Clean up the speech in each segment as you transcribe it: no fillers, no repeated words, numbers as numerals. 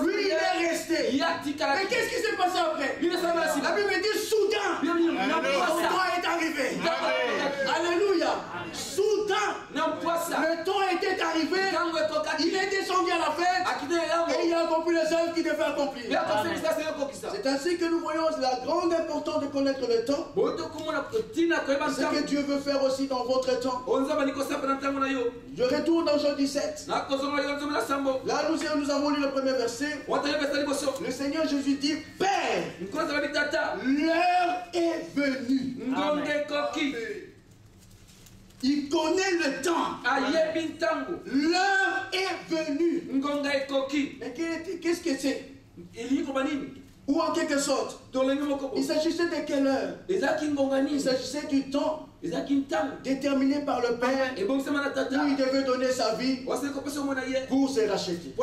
Lui, il est resté. Mais qu'est-ce qui s'est passé après? La Bible dit soudain, son temps est arrivé. Alléluia. Soudain, le temps était arrivé. Il est descendu à la fête et il a accompli les œuvres qu'il devait accomplir. C'est ainsi que nous voyons la grande importance de connaître le temps. Ce que Dieu veut faire aussi dans votre temps. Je retourne dans Jean 17. Là, nous avons lu le premier verset. Le Seigneur Jésus dit, Père, l'heure est venue. Il connaît le temps. L'heure est venue. Mais qu'est-ce que c'est? Ou en quelque sorte, il s'agissait de quelle heure? Il s'agissait du temps déterminé par le Père où il devait donner sa vie pour se racheter.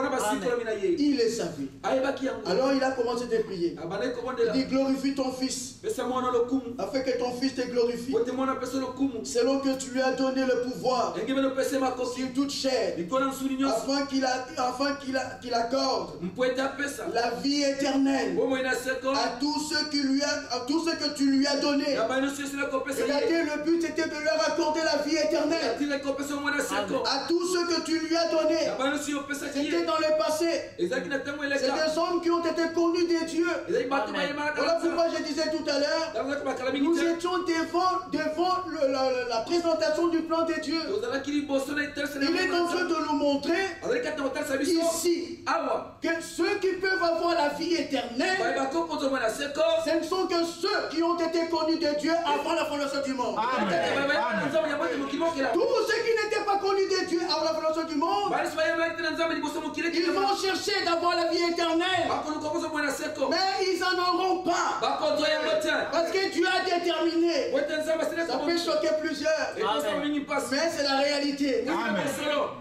Il est sa vie. Alors il a commencé de prier. Il dit glorifie ton fils afin que ton fils te glorifie selon que tu lui as donné le pouvoir sur toute chair afin qu'il accorde la vie éternelle à tout ce que tu lui as donné. Regardez, le but était de leur accorder la vie éternelle à tout ce que tu lui as donné. C'était dans le passé. C'est des hommes qui ont été connus des dieux. Voilà pourquoi je disais tout à l'heure, nous étions devant la présentation du plan de Dieu. Il est en train de nous montrer ici que ceux qui peuvent avoir la vie éternelle, ce ne sont que ceux qui ont été connus de Dieu avant la fondation du monde. Tous ceux qui n'étaient pas connus de Dieu avant la fondation du monde, ils vont chercher d'avoir la vie éternelle, mais ils n'en auront pas, parce que Dieu a déterminé. Ça peut choquer plusieurs, mais c'est la réalité.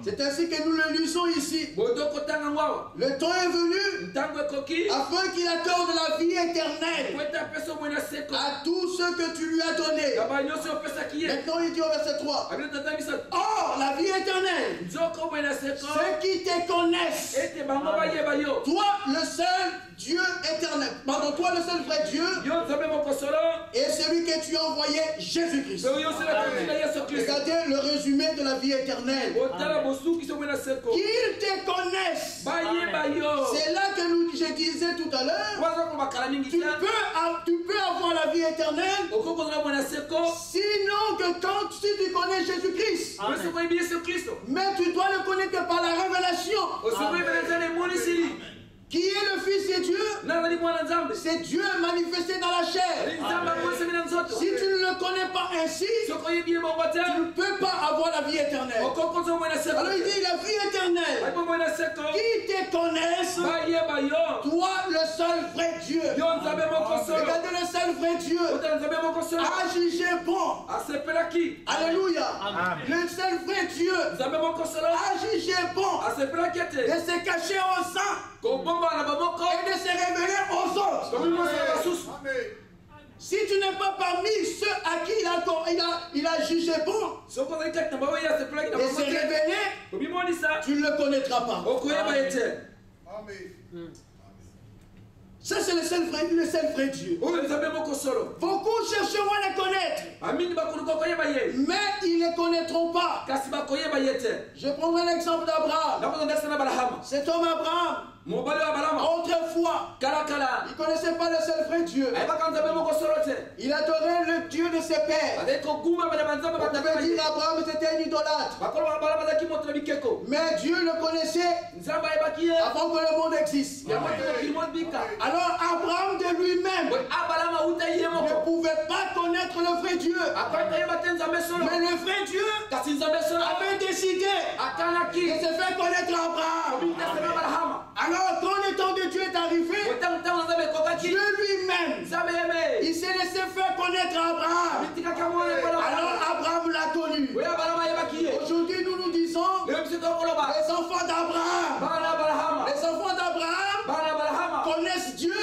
C'est ainsi que nous le lisons ici. Le temps est venu afin qu'il accorde la vie éternelle à tous ceux que tu lui as donnés. Maintenant il dit au verset 3, or la vie éternelle, ceux qui te connaissent, toi le seul Dieu éternel, pardon, toi le seul vrai Dieu, et celui que tu as envoyé, Jésus-Christ. Regardez le résumé de la vie éternelle. Qu'ils te connaissent. C'est là que je disais tout à l'heure, tu peux avoir la vie éternelle, sinon que quand tu connais Jésus-Christ. Mais tu dois le connaître par la révélation. Qui est le Fils de Dieu? C'est Dieu manifesté dans la chair. Si tu ne le connais pas ainsi, tu ne peux pas avoir la vie éternelle. Alors il dit la vie éternelle, qui te connaissent, toi le seul vrai Dieu. Regardez le seul vrai Dieu a jugé bon. Alléluia. Le seul vrai Dieu a jugé bon de se cacher au sang et de se révéler aux autres. Si tu n'es pas parmi ceux à qui il a jugé bon et se révéler, tu ne le connaîtras pas. Ça c'est le seul vrai Dieu. Beaucoup chercheront à le connaître, mais ils ne connaîtront pas. Je prendrai l'exemple d'Abraham. Cet homme Abraham, autrefois, il ne connaissait pas le seul vrai Dieu. Il adorait le Dieu de ses pères. On avait dit Abraham c'était un idolâtre. Mais Dieu le connaissait avant que le monde existe. Alors Abraham de lui-même ne pouvait pas connaître le vrai Dieu. Mais le vrai Dieu avait décidé de se faire connaître Abraham. Alors quand le temps de Dieu est arrivé, Dieu lui-même, il s'est laissé faire connaître Abraham. Alors Abraham l'a connu. Aujourd'hui nous disons les enfants d'Abraham. Les enfants d'Abraham connaissent Dieu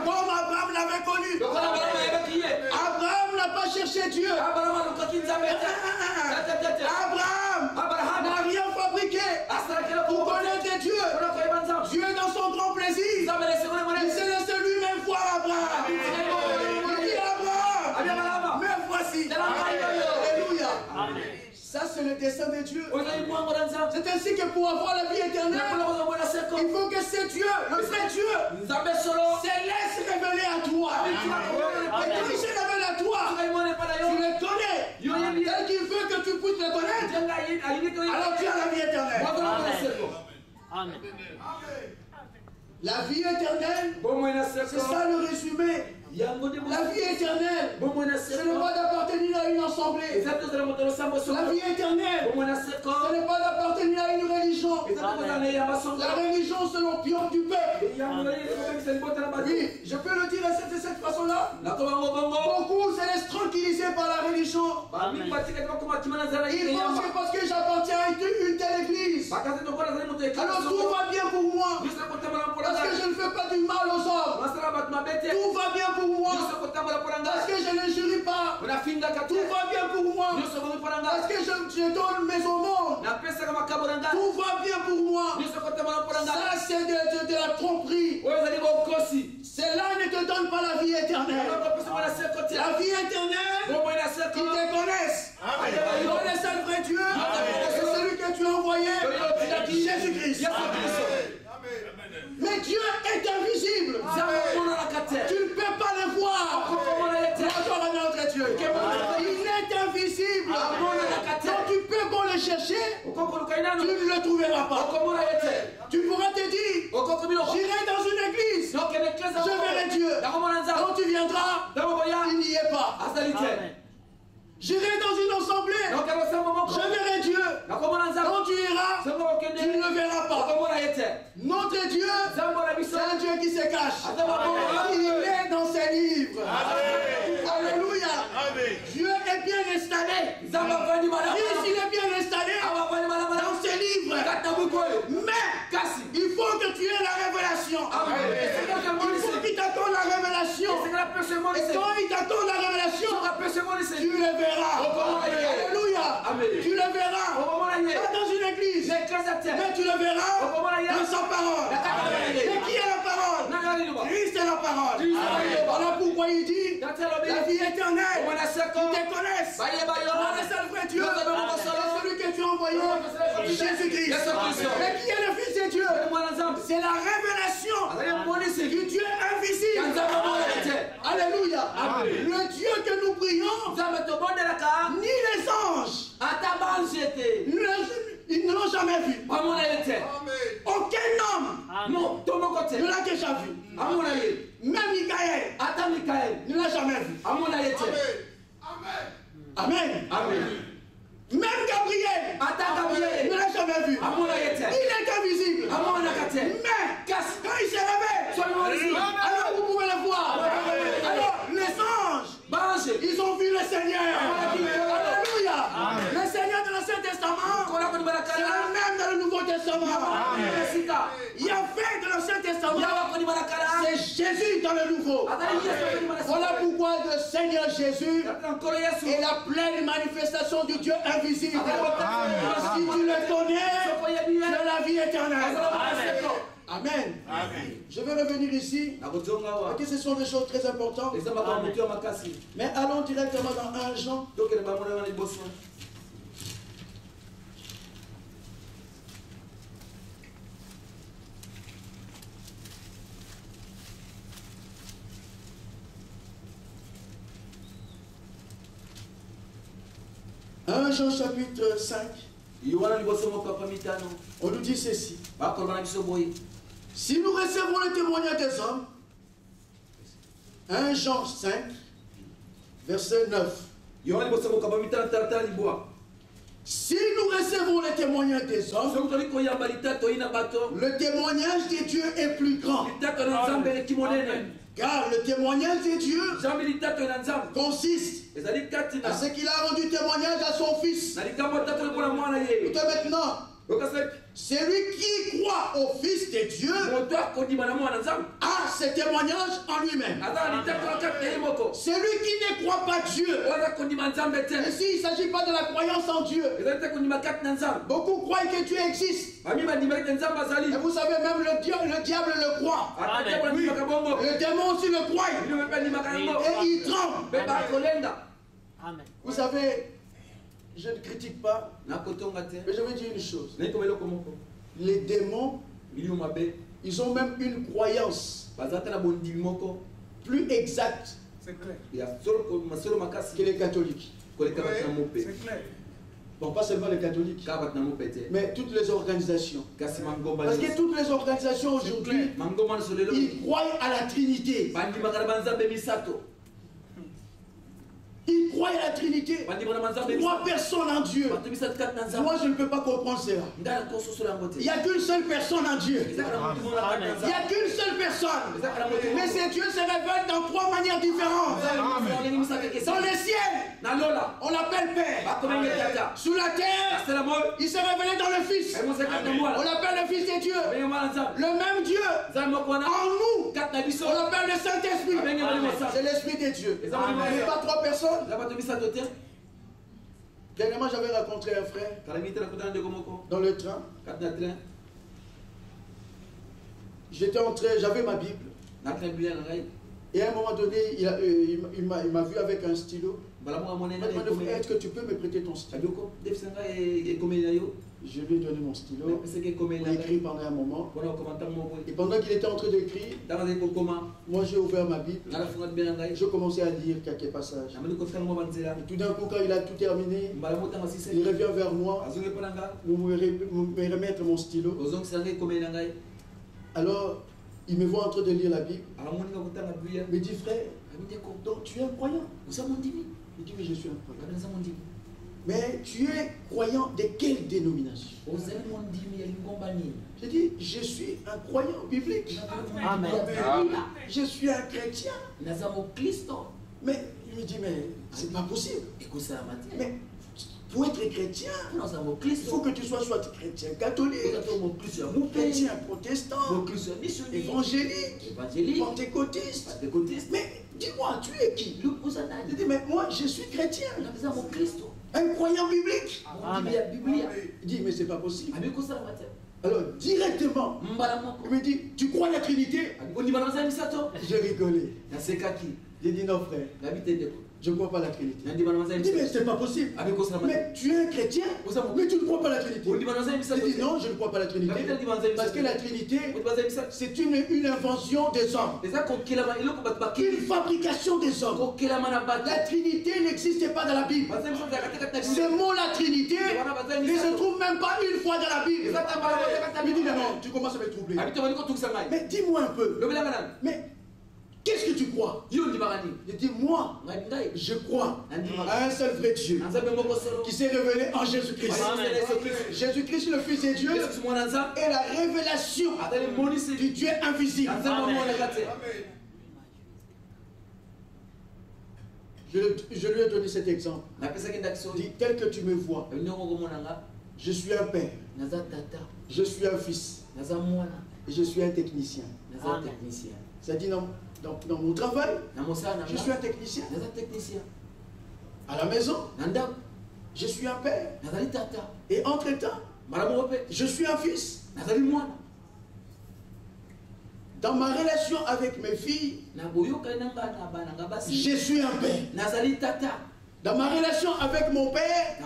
comme Abraham l'avait connu. Abraham n'a pas cherché Dieu. Abraham n'a rien fabriqué pour connaître Dieu. Dieu le dessein de Dieu. C'est ainsi que pour avoir la vie éternelle, il faut que c'est Dieu, le vrai Dieu, se laisse révéler à toi. Et quand il se révèle à toi, tu le connais. Tel qu'il veut que tu puisses le connaître, alors tu as la vie éternelle. Amen. La vie éternelle, c'est ça le résumé. La vie éternelle, ce n'est pas d'appartenir à une assemblée. La vie éternelle, ce n'est pas d'appartenir à une religion. La religion, c'est l'opium du peuple. Oui, je peux le dire de cette façon-là. Beaucoup se laissent tranquilliser par la religion. Ils pensent que parce que j'appartiens à une telle église, alors tout va bien pour moi. Parce que je ne fais pas du mal aux hommes. Tout va bien pour moi. Parce que je ne jurie pas. Tout va bien pour moi. Parce que je donne mes aumônes. Tout va bien pour moi. Ça, c'est de la tromperie. Cela ne te donne pas la vie éternelle. La vie éternelle, qu'ils te connaissent. Ils connaissent le vrai Dieu. C'est celui que tu as envoyé, Jésus-Christ. Mais Dieu est invisible. Tu ne peux pas le voir. Notre Dieu. Il est invisible. Donc tu peux bon le chercher, tu ne le trouveras pas. Tu pourras te dire, j'irai dans une église, je verrai Dieu. Quand tu viendras, il n'y est pas. J'irai dans une assemblée, je verrai Dieu. Quand tu iras, tu ne le verras pas. Notre Dieu, c'est un Dieu qui se cache. Il est dans ses livres. Alléluia. Dieu est bien installé. Christ, il est bien installé dans ses livres. Mais il faut que tu aies la révélation. Il faut qu'il t'attende la révélation. Et quand il t'attende la révélation, tu le verras. Alléluia. Tu le verras. Pas dans une église. Mais tu le verras dans sa parole. Mais qui est la parole? Christ est la parole. Voilà pourquoi il dit la vie éternelle. Ils te connaissent. Connaissent le vrai Dieu. C'est celui que tu as envoyé, Jésus-Christ. Mais qui est le Fils de Dieu? C'est la révélation du Dieu invisible. Alléluia. Le Dieu que nous prions, ni les anges, ils ne l'ont jamais vu. Aucun homme ne l'a déjà vu. Même Michael ne l'a jamais vu. Amen. Même Gabriel ne l'a jamais vu. Il est invisible. Mais quand il se réveille, alors vous pouvez le voir. Alors les anges, ils ont vu le Seigneur. Alléluia. Le Seigneur de l'Ancien Testament, c'est le même dans le Nouveau Testament. Yahvé de l'Ancien Testament, c'est Jésus dans le Nouveau. Voilà pourquoi le Seigneur Jésus est la pleine manifestation du Dieu invisible. Si tu le connais, tu as la vie éternelle. Amen. Je vais revenir ici, parce que ce sont des choses très importantes. Mais allons directement dans 1 Jean. 1 Jean chapitre 5. On nous dit ceci. Si nous recevons le témoignage des hommes, 1 Jean 5, verset 9. Si nous recevons le témoignage des hommes, le témoignage de Dieu est plus grand. Car le témoignage de Dieu consiste à ce qu'il a rendu témoignage à son Fils. Maintenant, celui qui croit au Fils de Dieu a ce témoignage en lui-même. Celui qui ne croit pas Dieu, ici il ne s'agit pas de la croyance en Dieu. Beaucoup croient que Dieu existe. Et vous savez, même le diable le croit. Oui. Le démon aussi le croit. Et il tremble. Vous savez, je ne critique pas, mais je veux dire une chose. Les démons, ils ont même une croyance plus exacte que les catholiques. C'est clair. Bon, pas seulement les catholiques, mais toutes les organisations. Parce que toutes les organisations aujourd'hui, ils croient à la Trinité. Ils croient à la Trinité. 3 personnes en Dieu. Moi, je ne peux pas comprendre cela. Il n'y a qu'une seule personne en Dieu. Il n'y a qu'une seule personne. Mais ces dieux se révèlent dans 3 manières différentes. Dans les ciels, on l'appelle Père. Sous la terre, il s'est révélé dans le Fils. On l'appelle le Fils de Dieu. Le même Dieu en nous, on l'appelle le Saint-Esprit. C'est l'Esprit de Dieu. Il n'y a pas 3 personnes. Dernièrement, j'avais rencontré un frère dans le train. J'étais entré, j'avais ma Bible. Et à un moment donné, il m'a vu avec un stylo. Il m'a demandé, est-ce que tu peux me prêter ton stylo? Je lui ai donné mon stylo. Il a écrit pendant un moment. Et pendant qu'il était en train d'écrire, moi j'ai ouvert ma Bible. Je commençais à lire quelques passages. Et tout d'un coup, quand il a tout terminé, il revient vers moi pour me remettre mon stylo. Alors, il me voit en train de lire la Bible. Il me dit, frère, donc tu es un croyant? Il dit, mais je suis un croyant. Mais tu es croyant de quelle dénomination? J'ai dit, je suis un croyant biblique. Amen. Je suis un chrétien. Mais il me dit, mais c'est pas possible. Mais pour être chrétien, il faut que tu sois soit chrétien catholique, ou chrétien protestant, évangélique, pentecôtiste. Mais dis-moi, tu es qui? Je dis, mais moi je suis chrétien. Un croyant biblique. Il dit, mais c'est pas possible. Alors, directement, il me dit, tu crois à la Trinité? J'ai rigolé. J'ai dit, non frère, je ne crois pas à la Trinité. Il dit, mais c'est pas possible. Mais tu es un chrétien, mais tu ne crois pas à la Trinité. Il dit, non, je ne crois pas à la Trinité. Parce que la Trinité, c'est une invention des hommes. Une fabrication des hommes. La Trinité n'existe pas dans la Bible. Ce mot, la Trinité, ne se trouve même pas une fois dans la Bible. Il dit, non, tu commences à me troubler. Mais dis-moi un peu. Mais qu'est-ce que tu crois? Il dit, moi, je crois à un seul vrai Dieu qui s'est révélé en Jésus-Christ. Jésus-Christ, le Fils de Dieu, est la révélation du Dieu invisible. Je lui ai donné cet exemple. Il dit, tel que tu me vois, je suis un père, je suis un fils, et je suis un technicien. C'est-à-dire, dans mon travail, je suis un technicien. À la maison, je suis un père. Et entre-temps, je suis un fils. Dans ma relation avec mes filles, je suis un père. Dans ma relation avec mon père,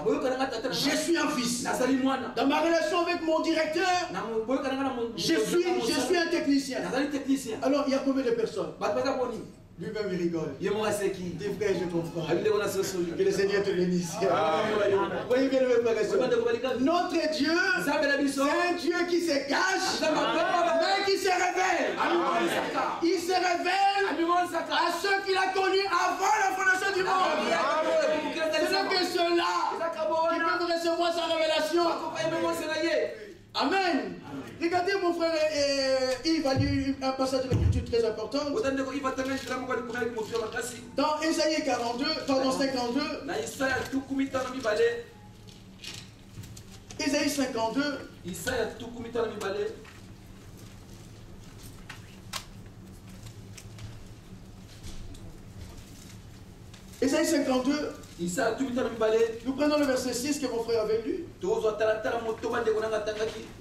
je suis un fils. Dans ma relation avec mon directeur, je suis un technicien. Alors, il y a combien de personnes? Lui-même, il rigole. Des frères, je comprends. Que le Seigneur te bénisse. Voyez bien le frère. Notre Dieu, c'est un Dieu qui se cache, mais qui se révèle. Il se révèle à ceux qu'il a connus avant la fondation du monde. Ce n'est que ceux-là qui peuvent recevoir sa révélation. Amen. Regardez mon frère Yves a lu un passage de l'écriture très important. Dans Ésaïe 42, dans 52. Ésaïe 52. Ésaïe 52. Nous prenons le verset 6 que mon frère avait lu.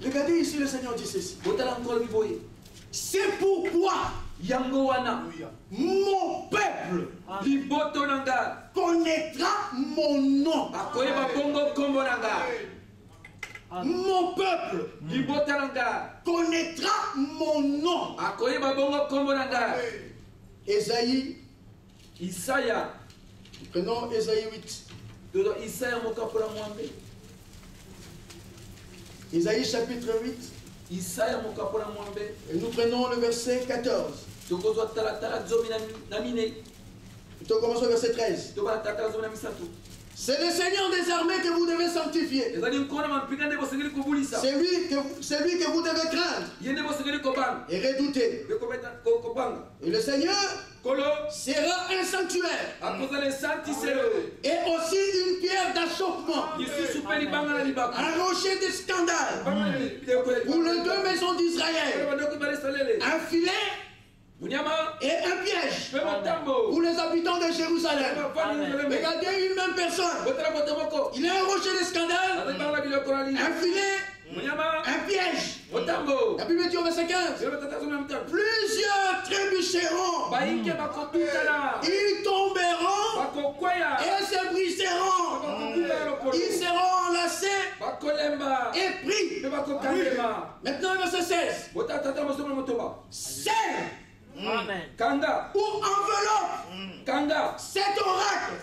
Regardez ici, le Seigneur dit ceci. C'est pourquoi Mon peuple connaîtra mon nom. Mon peuple connaîtra mon nom. Ésaïe. Isaiah. Prenons Ésaïe 8. Ésaïe chapitre 8. Et nous prenons le verset 14. Nous commençons au verset 13. C'est le Seigneur des armées que vous devez sanctifier. C'est lui que vous devez craindre et redouter. Et le Seigneur sera un sanctuaire et aussi une pierre d'achoppement, un rocher de scandale pour les deux maisons d'Israël, un filet et un piège pour les habitants de Jérusalem. Regardez une même personne. Il a un rocher de scandale, un filet, un piège. La Bible dit au verset 15, plusieurs trébucheront, ils tomberont et se briseront, ils seront enlacés et pris. Maintenant le verset 16, c'est Amen. Ou enveloppe cet oracle,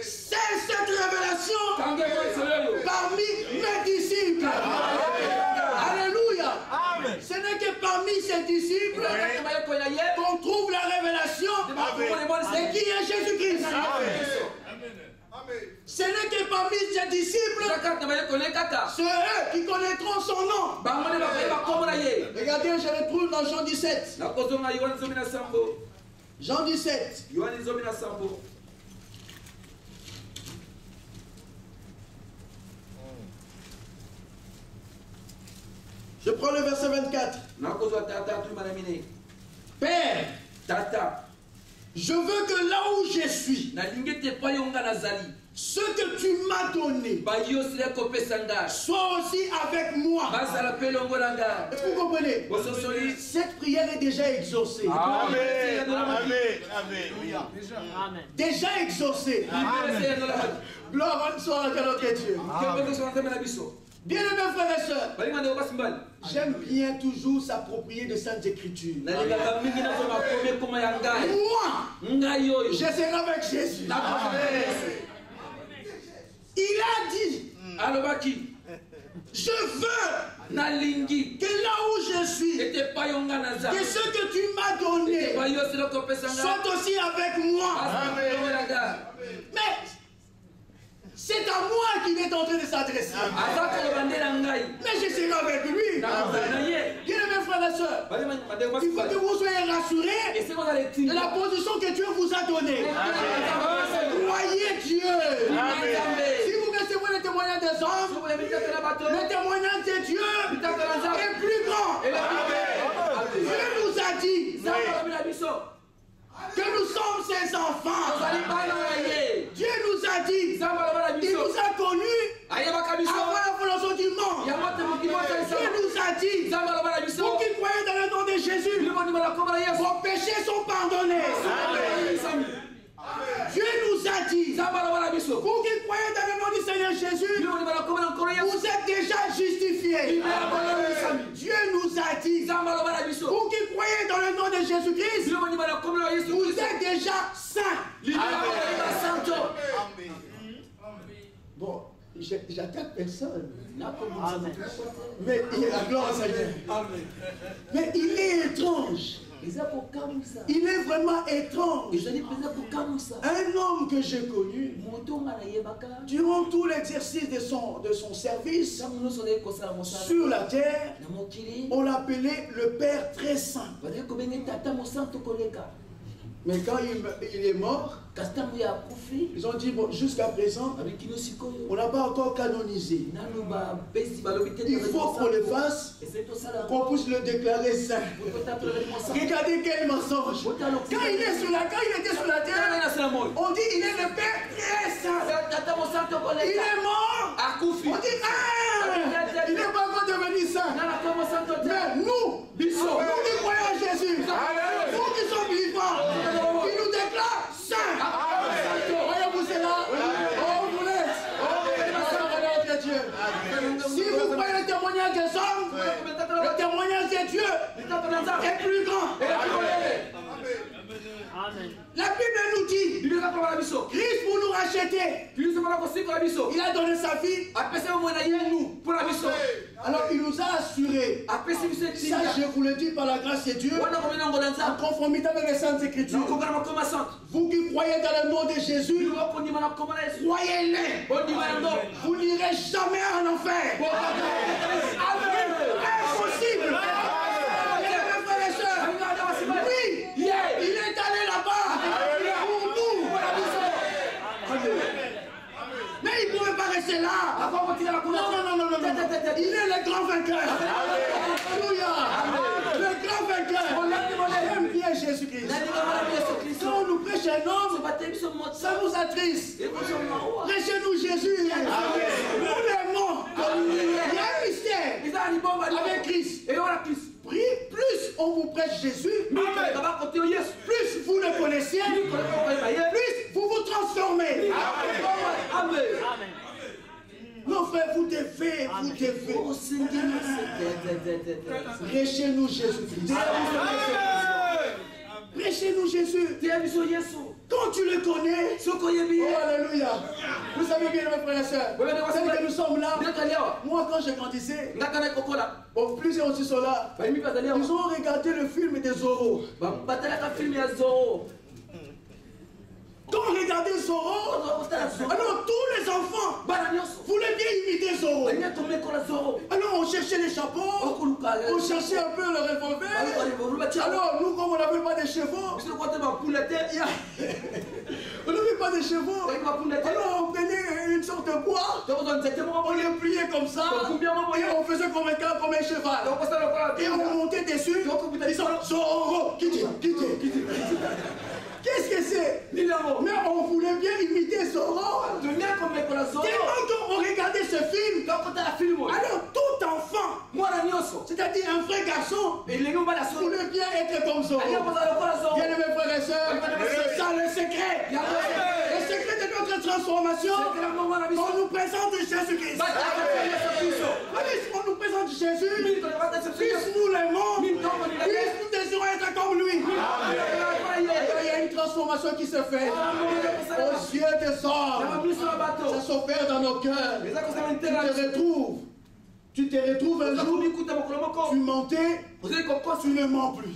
c'est cette révélation parmi mes disciples. Alléluia. Amen. Ce n'est que parmi ses disciples qu'on trouve la révélation de qui est Jésus-Christ. Ce n'est que parmi ses disciples, c'est eux qui connaîtront son nom. Regardez, je le trouve dans Jean 17. Jean 17. Je prends le verset 24. Père, je veux que là où je suis, ce que tu m'as donné soit aussi avec moi. Est-ce que vous comprenez? Cette prière est déjà exaucée. Amen. Déjà exaucée. Gloire soit à notre Dieu. Bien-aimés frères et sœurs, j'aime bien toujours s'approprier de Saintes Écritures. Moi, je serai avec Jésus. Il a dit, je veux que là où je suis, que ce que tu m'as donné soit aussi avec moi. Mais c'est à moi qu'il est en train de s'adresser. Mais je serai avec lui. Bien-aimés frères et sœurs, il faut que vous soyez rassurés de la position que Dieu vous a donnée. Croyez Dieu. Si vous recevez le témoignage des hommes, le témoignage de Dieu est plus grand. Dieu nous a dit que nous sommes ses enfants. Dieu nous a dit, il nous a connus avant la fondation du monde. Dieu nous a dit, pour qu'ils croient dans le nom de Jésus, vos péchés sont pardonnés. Dieu nous a dit, pour qu'ils croient dans le nom du Seigneur Jésus, vous êtes déjà justifiés. Dieu nous a dit, pour qu'ils croient dans le nom de Jésus-Christ, vous êtes déjà saints. Bon, j'attaque personne. Mais la gloire au Seigneur. Mais il est étrange. Il est vraiment étrange. Un homme que j'ai connu, durant tout l'exercice de son service sur la terre, on l'appelait le Père très saint. Mais quand il est mort, ils ont dit, bon, jusqu'à présent, on n'a pas encore canonisé. Il faut qu'on le fasse, qu'on puisse le déclarer saint. Regardez quel mensonge. Quand il était sur la terre, on dit il est le Père très saint. Il est mort. On dit, ah, il n'est pas encore devenu saint. Mais nous qui croyons en Jésus, Le témoignage de Dieu est plus grand. La Bible nous dit, Christ pour nous racheter, il a donné sa vie nous. Alors il nous a assuré, ça je vous le dis par la grâce de Dieu, en conformité avec les Saintes Écritures. Vous qui croyez dans le nom de Jésus, croyez-les. Vous n'irez jamais en enfer. Impossible. Oui, il est allé là-bas pour nous. Mais il ne pouvait pas rester là. Non. Il est le grand vainqueur. Alléluia. Le grand vainqueur. J'aime bien Jésus-Christ. Quand on nous prêche un homme, ça nous attriste. Prêchez-nous Jésus. Nous l'aimons. Il y a un mystère avec Christ. Plus on vous prêche Jésus, plus vous le connaissez, plus vous vous transformez. Amen. Non frère, vous devez. Prêchez-nous Jésus. Prêchez-nous Jésus. Quand tu le connais, oh alléluia. Vous savez bien mes frères et sœurs, c'est que nous sommes là. Moi quand je grandissais, bon, plusieurs aussi sont là, ils ont regardé le film des Zorro. Quand on regardait Zorro, alors tous les enfants voulaient bien imiter Zorro. Alors on cherchait les chapeaux, on cherchait un peu le revolver. Alors nous, comme on n'avait pas de chevaux, on n'avait pas de chevaux, alors on prenait une sorte de bois, on les pliait comme ça, et on faisait comme un cheval. Et on montait dessus, disant Zorro, quittez. Qu'est-ce que c'est? Mais on voulait bien imiter Zorro. Tellement qu'on regardait ce film. Alors tout enfant, c'est-à-dire un vrai garçon, voulait bien être comme Zorro. Bien aimés frères et sœurs, c'est ça le secret. Le secret de notre transformation, on nous présente Jésus-Christ. On nous présente Jésus, plus nous l'aimons, plus nous désirons être comme lui. Il y a une transformation qui se fait aux yeux des hommes. Ça s'opère dans nos cœurs. Tu te retrouves un jour, tu mentais, tu ne mens plus.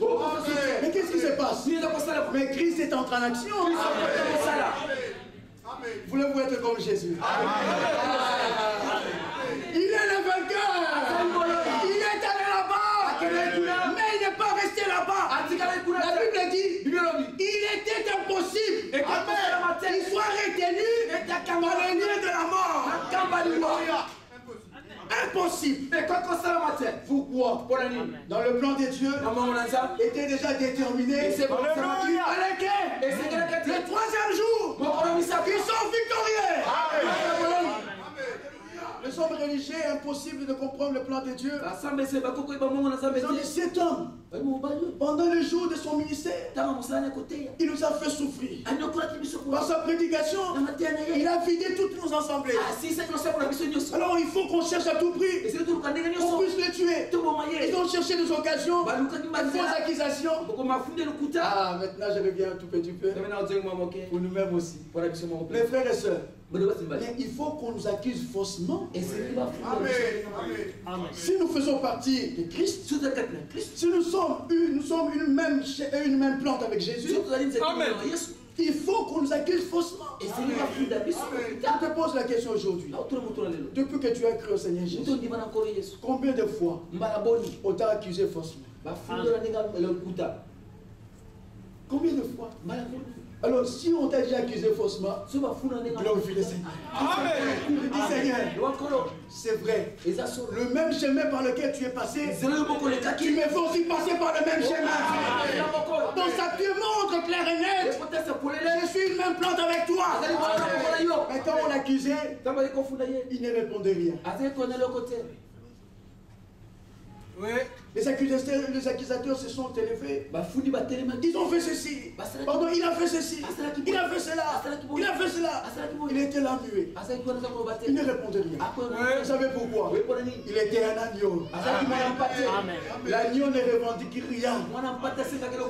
Mais qu'est-ce qui se passe? Mais Christ est entré en action. Voulez-vous être comme Jésus? Il est le vainqueur. Il est allé là-bas. Mais il n'est pas resté là-bas. La Bible dit, il était impossible qu'il soit retenu par le lien de la mort. Impossible. Pourquoi? Dans le plan de Dieu, était déjà déterminé. Le troisième jour, ils sont victorieux. Les hommes religieux, impossible de comprendre le plan de Dieu. Ils ont dit, cet homme, pendant le jour de son ministère, il nous a fait souffrir. Dans sa prédication, il a vidé toutes nos assemblées. Alors il faut qu'on cherche à tout prix, qu'on puisse les tuer. Ils ont cherché des occasions, des fausses accusations. Ah, maintenant je reviens un tout petit peu. Pour nous-mêmes aussi. Mes frères et sœurs, mais il faut qu'on nous accuse faussement. Si nous faisons partie de Christ, si nous sommes une même plante avec Jésus, il faut qu'on nous accuse faussement. Je te pose la question aujourd'hui. Depuis que tu as cru au Seigneur Jésus, combien de fois on t'a accusé faussement? Combien de fois? Alors, si on t'a déjà accusé faussement, glorifie le Seigneur. Amen. Dis Seigneur, c'est vrai. Le même chemin par lequel tu es passé, tu me fais aussi passer par le même chemin. Donc ça te montre clair et net. Je suis une même plante avec toi. Mais quand on l'accusait, il ne répondait rien. Les accusateurs se sont élevés. Ils ont fait ceci. Pardon, il a fait ceci. Il a fait cela. Il a fait cela. Il était là muet. Il ne répondait rien. Vous savez pourquoi? Il était un agneau. L'agneau ne revendique rien.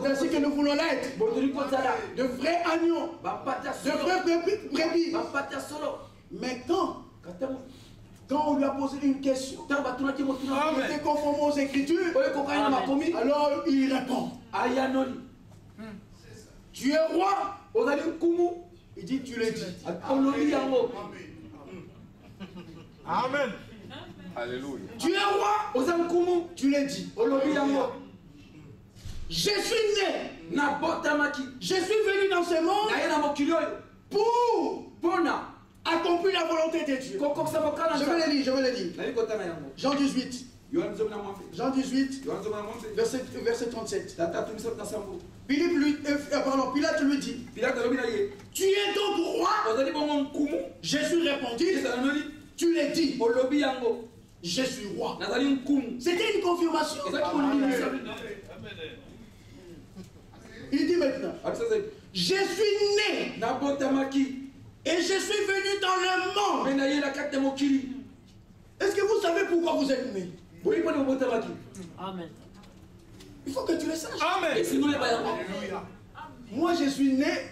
C'est ainsi que nous voulons l'être. De vrais agneaux. De vrais brebis. Mais quand on lui a posé une question, il était conforme aux Écritures, alors il répond. Tu es roi. Il dit, tu l'as dit. Amen. Alléluia. Tu es roi. Tu l'as dit. Je suis né. Je suis venu dans ce monde pour accomplir la volonté de Dieu. Je vais le lire. Jean 18. Jean 18, verset 37. Pilate lui dit, tu es donc roi. Jésus répondit, tu l'as dit. Je suis roi. C'était une confirmation. Il dit maintenant, je suis né et je suis venu dans le monde. Est-ce que vous savez pourquoi vous êtes né? Amen. Il faut que tu le saches. Amen. Moi, je suis né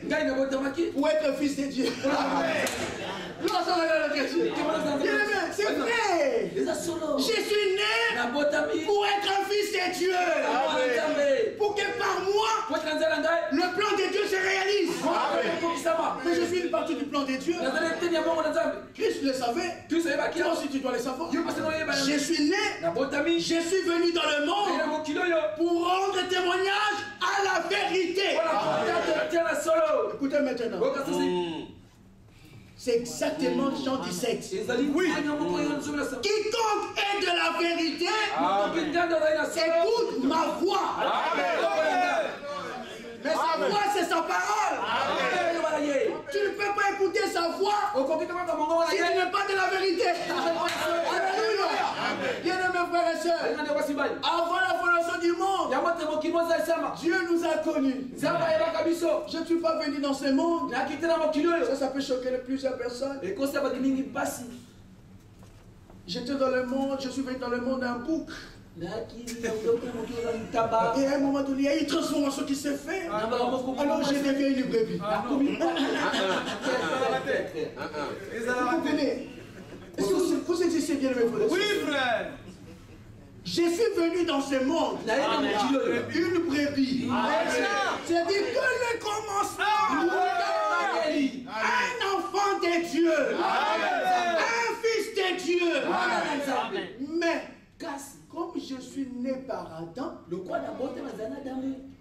pour être fils de Dieu. C'est vrai. Je suis né pour être un fils de Dieu. Pour que par moi, le plan de Dieu se réalise. Mais je suis une partie du plan de Dieu. Christ le savait. Toi aussi, tu dois le savoir. Je suis né. Je suis venu dans le monde pour rendre témoignage à la vérité. Écoutez maintenant. C'est exactement Jean 17. Oui. Quiconque est de la vérité, écoute ma voix. Mais sa voix, c'est sa parole. Tu ne peux pas écouter sa voix si tu n'es pas de la vérité. Alléluia. Bien-aimés frères et sœurs, avant la fondation du monde, Dieu nous a connus. Je ne suis pas venu dans ce monde. Ça peut choquer plusieurs personnes. J'étais dans le monde, je suis venu dans le monde d'un bouc. Et à un moment donné, il y a une transformation qui s'est faite. Alors j'ai deviens une brebis. Vous comprenez? Est-ce que vous existez bien, mes frères? Oui, frère. Je suis venu dans ce monde, une brebis. C'est-à-dire que le commencement, un enfant de Dieu, un fils de Dieu. Mais comme je suis né par Adam,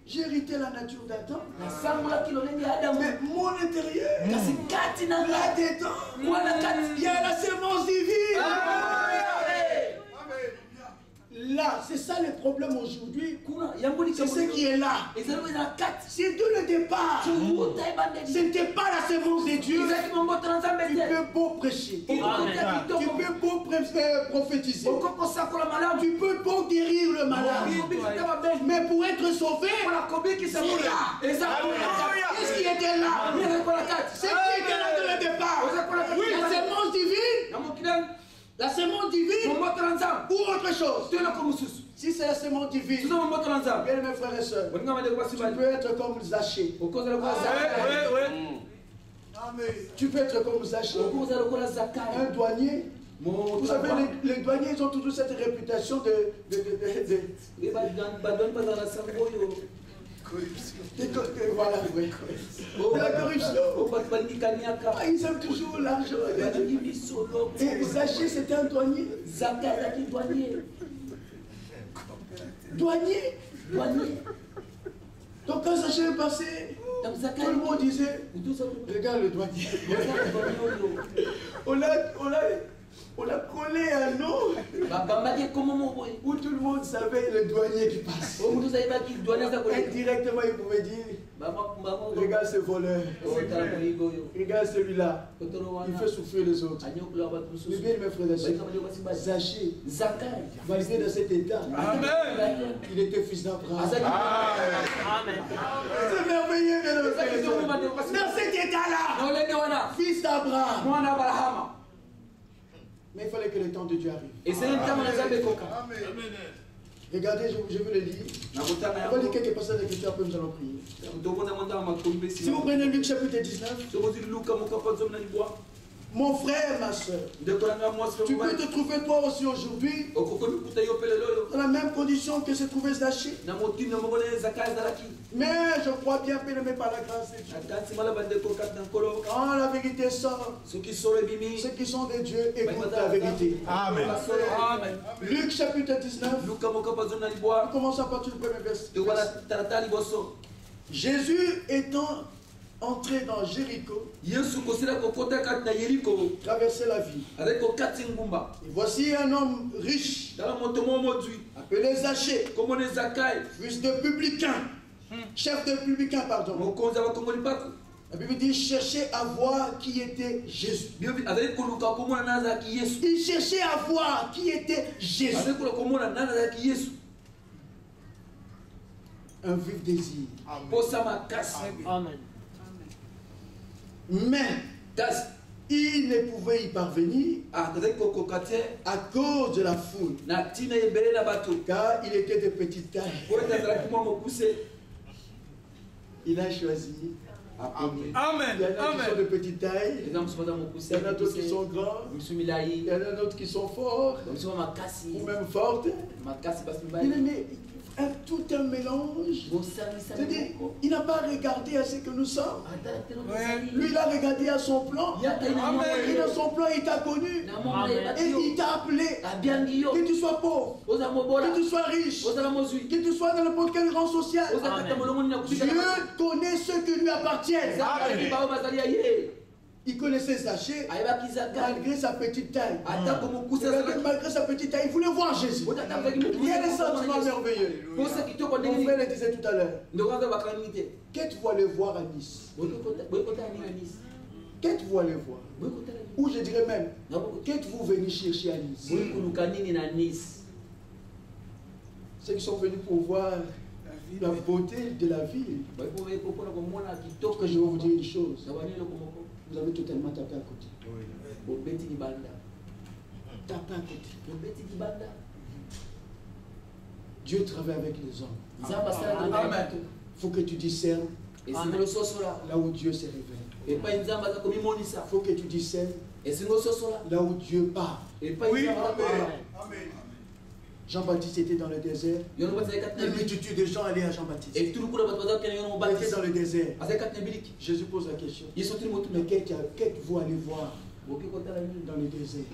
j'ai hérité la nature d'Adam. Mais mon intérieur, là-dedans, il y a la sémence divine. Là, c'est ça le problème aujourd'hui. C'est ce qui est là. C'est dès le départ. Ce n'était pas la sémence de Dieu. Tu peux beau prêcher. Tu peux beau prophétiser. Tu peux beau guérir le malade. Mais pour être sauvé, c'est là. Qu'est-ce qui était là? Ce qui était là dès le départ. La sémence divine. La sémence divine ou autre chose. Si c'est la sémence divine, bien mes frères et sœurs, tu peux être comme Zachée. Tu peux être comme Zachée, un douanier. Vous savez, les douaniers, ils ont toujours cette réputation de voilà, oui. De la corruption. Ils aiment toujours l'argent. Et Zachée, c'était un douanier. Douanier. Donc quand Zachée est passé, tout le monde disait, regarde le douanier. On a collé un nom où tout le monde savait le douanier qui passe. Indirectement, il pouvait dire, regarde ce voleur, regarde celui-là, il fait souffrir les autres. Mais bien, mes frères et sœurs, Zachée, malgré dans cet état, il était fils d'Abraham. C'est merveilleux, mes frères et sœurs. Dans cet état-là, fils d'Abraham. Mais il fallait que le temps de Dieu arrive. Regardez, je veux le lire. On va lire quelques passages d'écriture, après nous allons prier. Si vous prenez Luc chapitre 19, mon frère, ma soeur, tu peux te trouver toi aussi aujourd'hui dans la même condition que se trouvait Zachée. Mais je crois bien, bien-aimé par la grâce de Dieu, quand la vérité sort, ceux qui sont de Dieu écoutent la vérité. Amen. Luc chapitre 19, nous commençons à partir du premier verset. Jésus étant entré dans Jéricho, traversait la ville. Et voici un homme riche, appelé Zachée, fils de publicain, chef de publicain, pardon. La Bible dit chercher à voir qui était Jésus. Il cherchait à voir qui était Jésus. Un vif désir. Amen. Mais il ne pouvait y parvenir à cause de la foule, car il était de petite taille. Il a choisi. Amen. Il y en a qui sont de petite taille, il y en a d'autres qui sont grands, il y en a d'autres qui sont forts, ou même fortes. Tout un mélange. C'est-à-dire, il n'a pas regardé à ce que nous sommes. Lui, il a regardé à son plan. Et dans son plan, il t'a connu. Et il t'a appelé. Que tu sois pauvre, que tu sois riche, que tu sois dans n'importe quel rang social. Dieu connaît ceux qui lui appartiennent. Il connaissait Zachée malgré sa petite taille. Malgré sa petite taille, il voulait voir Jésus. Il y a des sentiments merveilleux. Mon frère le disait tout à l'heure. Qu'êtes-vous allé voir à Nice? Qu'êtes-vous allé voir? Ou je dirais même, qu'êtes-vous venu chercher à Nice? Ceux qui sont venus pour voir la beauté de la ville. Que je vais vous dire une chose. Vous avez totalement tapé à côté. Tapé à côté. Dieu travaille avec les hommes. Il faut que tu discernes là où Dieu se révèle. Il faut que tu discernes là où Dieu parle. Oui. Amen. Jean-Baptiste était dans le désert. Une multitude de gens allaient à Jean-Baptiste. Il était dans le désert. Jésus pose la question. Mais qu'êtes-vous allé voir dans le désert?